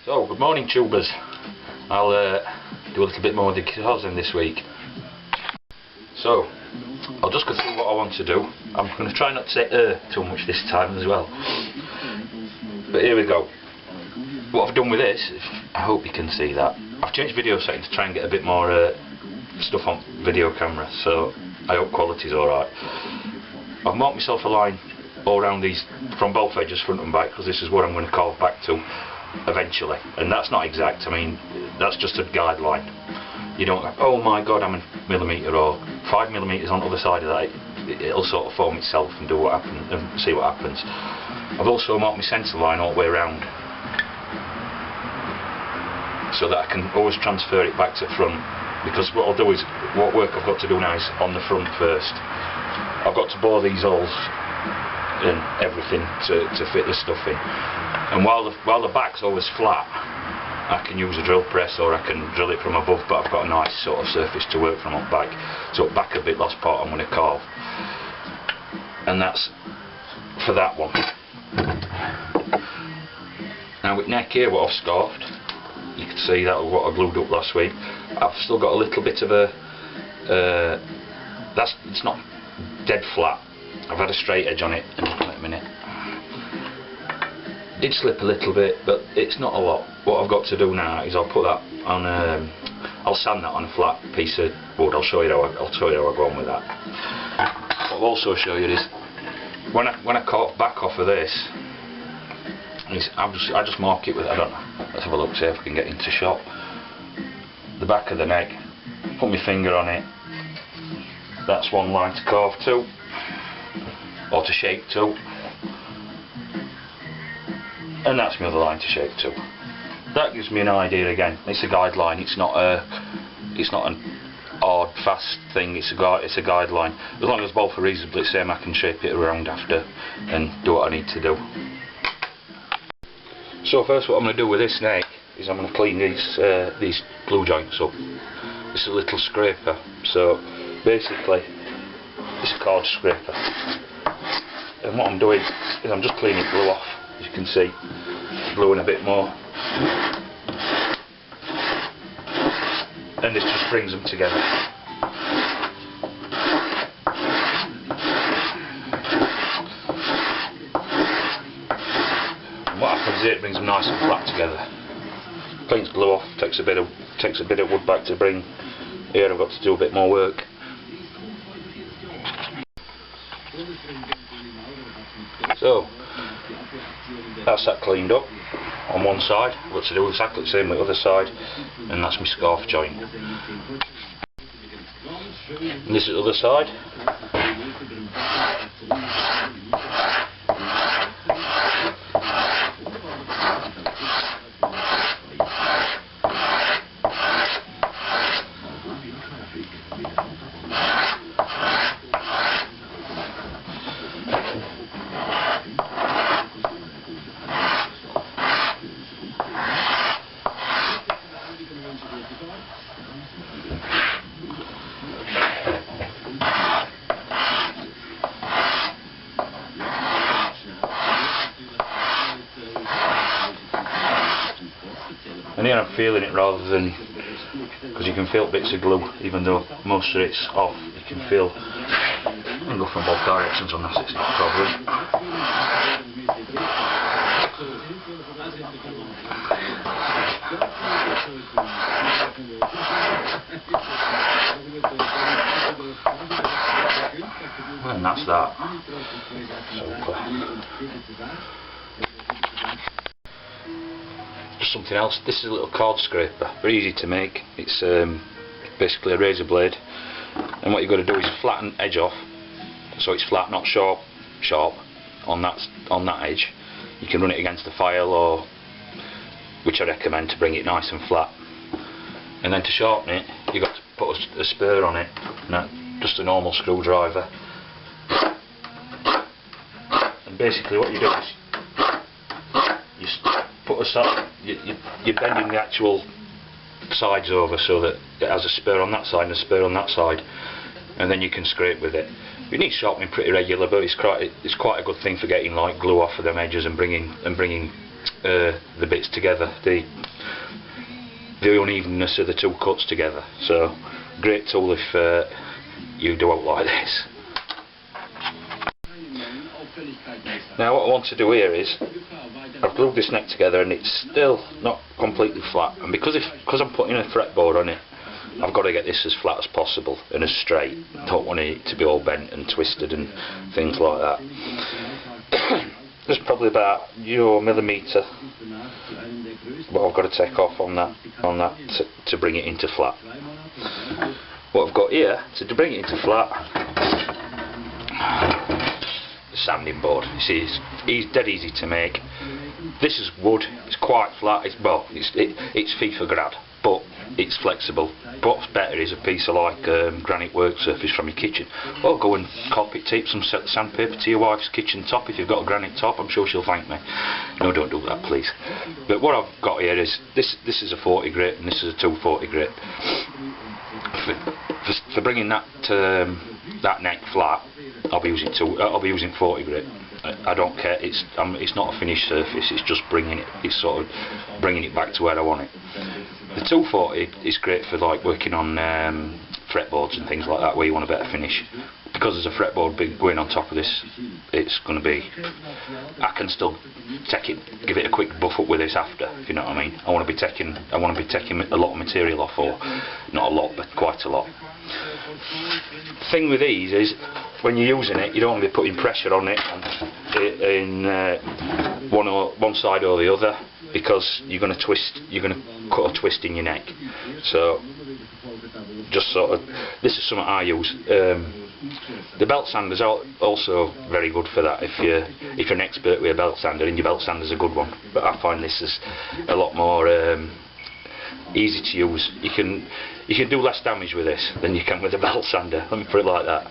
So, good morning tubers. I'll do a little bit more of the guitars in this week. So, I'll just go through what I want to do. I'm going to try not to say too much this time as well. But here we go. What I've done with this, I hope you can see that. I've changed video settings to try and get a bit more stuff on video camera, so I hope quality's alright. I've marked myself a line all around these from both edges, front and back, because this is what I'm going to carve back to eventually. And that's not exact, I mean, that's just a guideline. You don't go, oh my god, I'm a millimetre or 5 millimetres on the other side of that. It'll sort of form itself and do what happens and see what happens. I've also marked my centre line all the way around, so that I can always transfer it back to front, because what I'll do is, what work I've got to do now is on the front first. I've got to bore these holes and everything to fit the stuff in, and while the back's always flat, I can use a drill press or I can drill it from above, but I've got a nice sort of surface to work from up back. So up back a bit, last part I'm going to carve, and that's for that one. Now with neck here, what I've scarfed, you can see that was what I glued up last week. I've still got a little bit of a it's not dead flat. I've had a straight edge on it, and wait a minute, it did slip a little bit, but it's not a lot. What I've got to do now is I'll put that on I'll sand that on a flat piece of wood. I'll show you how I go on with that. What I'll also show you is when I cut back off of this, I just mark it with, I don't know, let's have a look, see if we can get into shot. The back of the neck, put my finger on it, that's one line to carve to, or to shape to, and that's my other line to shape to. That gives me an idea again. It's a guideline, it's not an hard, fast thing, it's a guideline. As long as both are reasonably the same, I can shape it around after and do what I need to do. So first, what I'm going to do with this neck is I'm going to clean these glue joints up. It's a little scraper, so basically it's a card scraper, and what I'm doing is I'm just cleaning glue off. As you can see, gluing a bit more, and this just brings them together. What happens here, it brings them nice and flat together. Cleans glue off, takes a bit of wood back to bring. Here I've got to do a bit more work. So that's that cleaned up on one side. I've got to do exactly the same with the other side, and that's my scarf joint. And this is the other side. And here I'm feeling it rather than, because you can feel bits of glue, even though most of it's off, you can feel, you can go from both directions on that, it's not a problem. And that's that. Just something else, this is a little card scraper, very easy to make. It's basically a razor blade, and what you've got to do is flatten edge off, so it's flat, not sharp on that edge. You can run it against the file, or which I recommend, to bring it nice and flat. And then to sharpen it, you've got to put a spur on it, just a normal screwdriver. And basically what you do is you put you're bending the actual sides over so that it has a spur on that side and a spur on that side, and then you can scrape with it. You need sharpening pretty regular, but it's quite a good thing for getting like glue off of them edges and bringing the bits together, the unevenness of the two cuts together. So great tool if you do out like this. Now what I want to do here is, I've glued this neck together and it's still not completely flat, and because I'm putting a fretboard on it, I've got to get this as flat as possible and as straight. I don't want it to be all bent and twisted and things like that. There's probably about millimetre what I've got to take off on that to bring it into flat. What I've got here to bring it into flat, the sanding board. You see, it's dead easy to make. This is wood. It's quite flat. It's FIFA grad, but it's flexible. What's better is a piece of like granite work surface from your kitchen. Or go and copy tape some sandpaper to your wife's kitchen top if you've got a granite top. I'm sure she'll thank me. No, don't do that, please. But what I've got here is this is a 40 grit and this is a 240 grit. For bringing that neck flat, I'll be using 40 grit. I don't care. It's not a finished surface. It's just it's sort of bringing it back to where I want it. The 240 is great for like working on fretboards and things like that, where you want a better finish. Because there's a fretboard going on top of this, it's going to be. I can still give it a quick buff up with this after, if you know what I mean. I want to be taking a lot of material off, or not a lot, but quite a lot. The thing with these is, when you're using it, you don't want to be putting pressure on it in one side or the other, because you're going to cut a twist in your neck. So just sort of, this is something I use. The belt sander is also very good for that. If you're an expert with a belt sander, and your belt sander is a good one, but I find this is a lot more easy to use. You can do less damage with this than you can with a belt sander. Let me put it like that.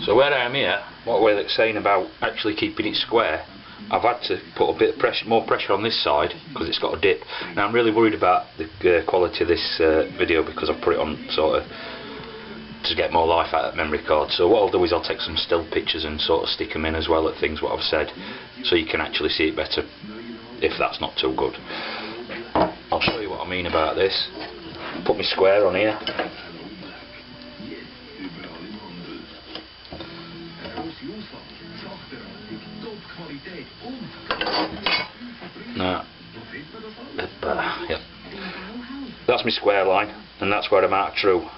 So where I am here, what we're saying about actually keeping it square, I've had to put a bit of more pressure on this side because it's got a dip. Now I'm really worried about the quality of this video, because I've put it on sort of to get more life out of that memory card. So what I'll do is I'll take some still pictures and sort of stick them in as well at things what I've said, so you can actually see it better if that's not too good. I'll show you what I mean about this. Put my square on here. Now, yeah. That's my square line, and that's where I'm at true.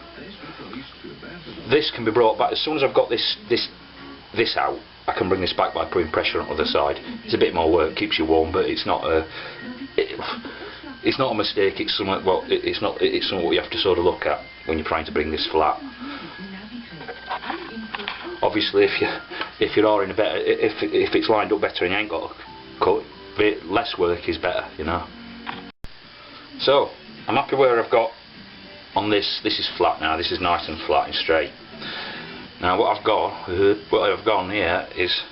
This can be brought back as soon as I've got this out. I can bring this back by putting pressure on the other side. It's a bit more work, keeps you warm, but it's not a mistake. It's something. Well, it's something you have to sort of look at when you're trying to bring this flat. Obviously, if you're all in a better, if it's lined up better and you ain't got a cut, less work is better, you know. So I'm happy where I've got on this. This is flat now. This is nice and flat and straight. Now what I've gone here is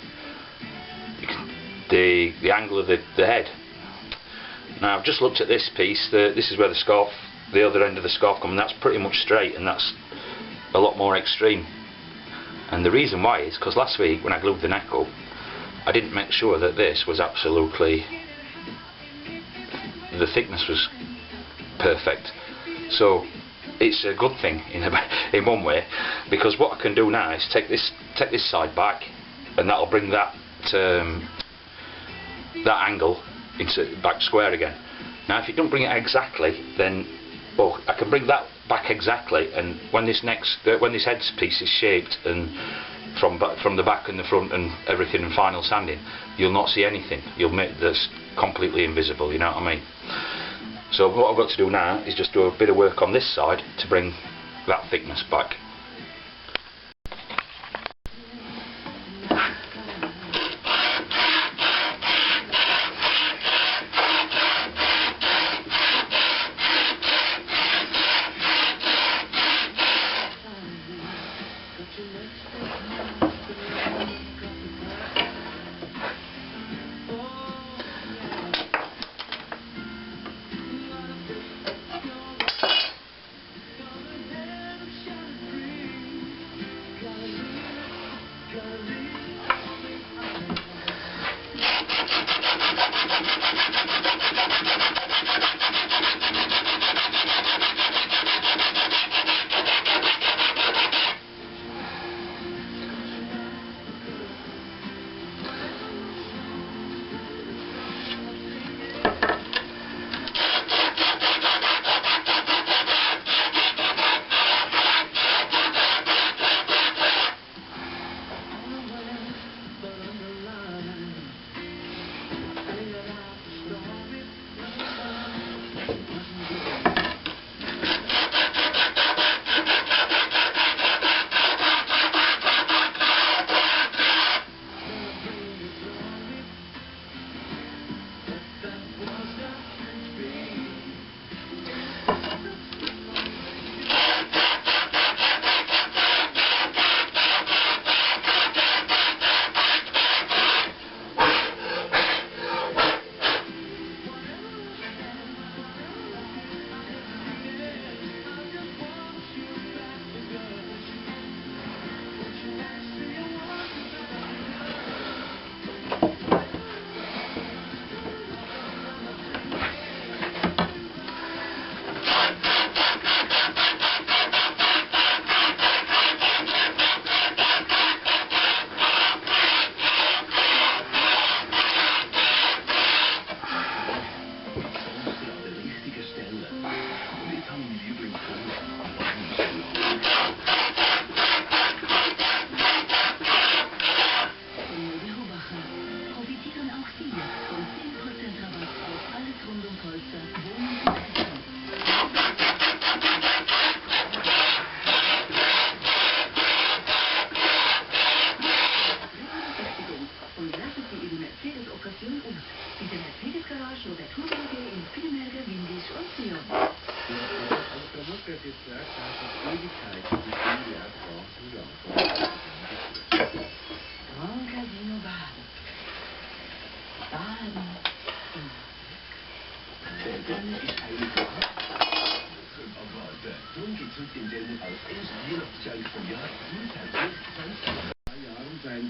the angle of the head. Now I've just looked at this piece. This is where the other end of the scarf comes, and that's pretty much straight, and that's a lot more extreme. And the reason why is because last week when I glued the neck up, I didn't make sure that this was absolutely, the thickness was perfect. So it's a good thing in one way, because what I can do now is take this side back, and that'll bring that angle back square again. Now if you don't bring it exactly, then I can bring that back exactly, and when this head piece is shaped and from the back and the front and everything and final sanding, you'll not see anything. You'll make this completely invisible, you know what I mean? So what I've got to do now is just do a bit of work on this side to bring that thickness back.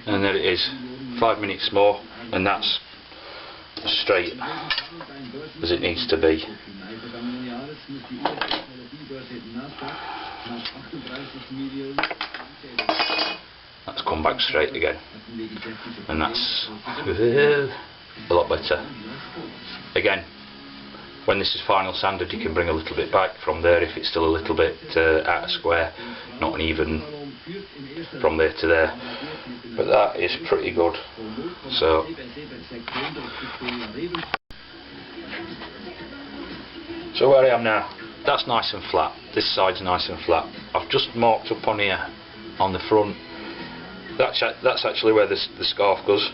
And there it is, 5 minutes more, and that's as straight as it needs to be. That's come back straight again, and that's a lot better. Again, when this is final sanded, you can bring a little bit back from there if it's still a little bit out of square, not even from there to there, but that is pretty good. So where I am now, that's nice and flat, this side's nice and flat. I've just marked up on here on the front, that's actually where the scarf goes.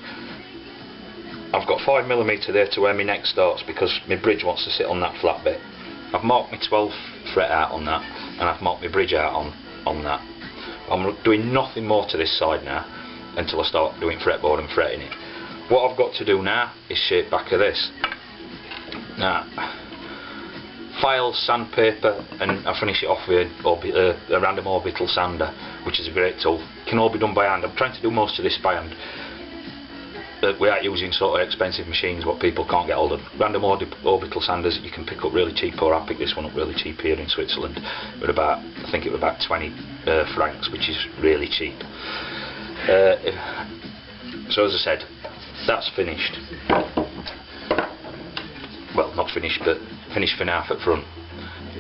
I've got 5mm there to where my neck starts because my bridge wants to sit on that flat bit. I've marked my 12 fret out on that, and I've marked my bridge out on that. I'm doing nothing more to this side now until I start doing fretboard and fretting it. What I've got to do now is shape back of this. Now, file, sandpaper, and I finish it off with a random orbital sander, which is a great tool. It can all be done by hand. I'm trying to do most of this by hand, without using sort of expensive machines what people can't get hold of. Random orbital sanders you can pick up really cheap, or I picked this one up really cheap here in Switzerland, with I think it was about 20 francs, which is really cheap. So as I said, that's finished. Well, not finished, but finished for now at front.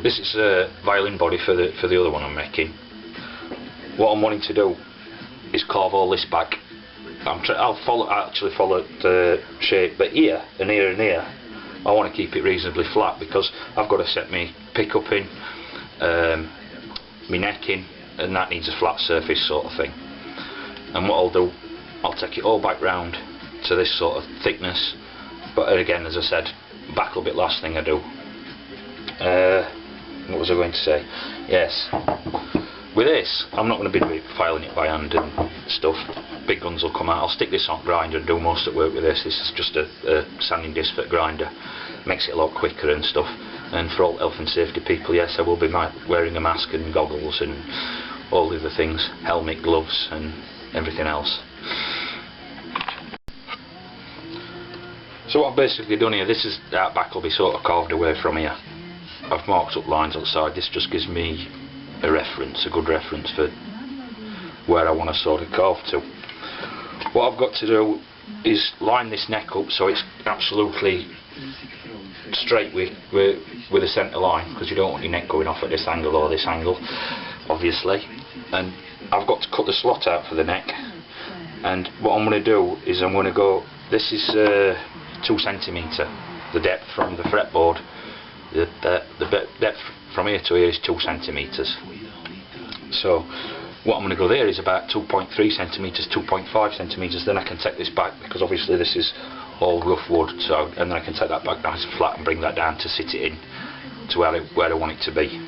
This is a violin body for the other one I'm making. What I'm wanting to do is carve all this back. I'll actually follow the shape, but here and here and here I want to keep it reasonably flat because I've got to set my pickup in, my neck in, and that needs a flat surface sort of thing. And what I'll do, I'll take it all back round to this sort of thickness, but again, as I said, back will be the last thing I do. What was I going to say? Yes, with this I'm not going to be filing it by hand and stuff. Big guns will come out. I'll stick this on grinder and do most of the work with this. This is just a sanding disc for grinder. Makes it a lot quicker and stuff. And for all health and safety people, yes, I will be wearing a mask and goggles and all the other things, helmet, gloves and everything else. So what I've basically done here, this is that back will be sort of carved away from here. I've marked up lines outside. This just gives me a reference, a good reference for where I want to sort of carve to. What I've got to do is line this neck up so it's absolutely straight with the centre line, because you don't want your neck going off at this angle or this angle, obviously. And I've got to cut the slot out for the neck, and what I'm going to do is I'm going to go, this is 2 centimetre, the depth from the fretboard, the depth from here to here is 2 centimetres. So what I'm going to go there is about 2.3 centimetres, 2.5 centimetres. Then I can take this back, because obviously this is all rough wood, so, and then I can take that back nice and flat and bring that down to sit it in to where I want it to be.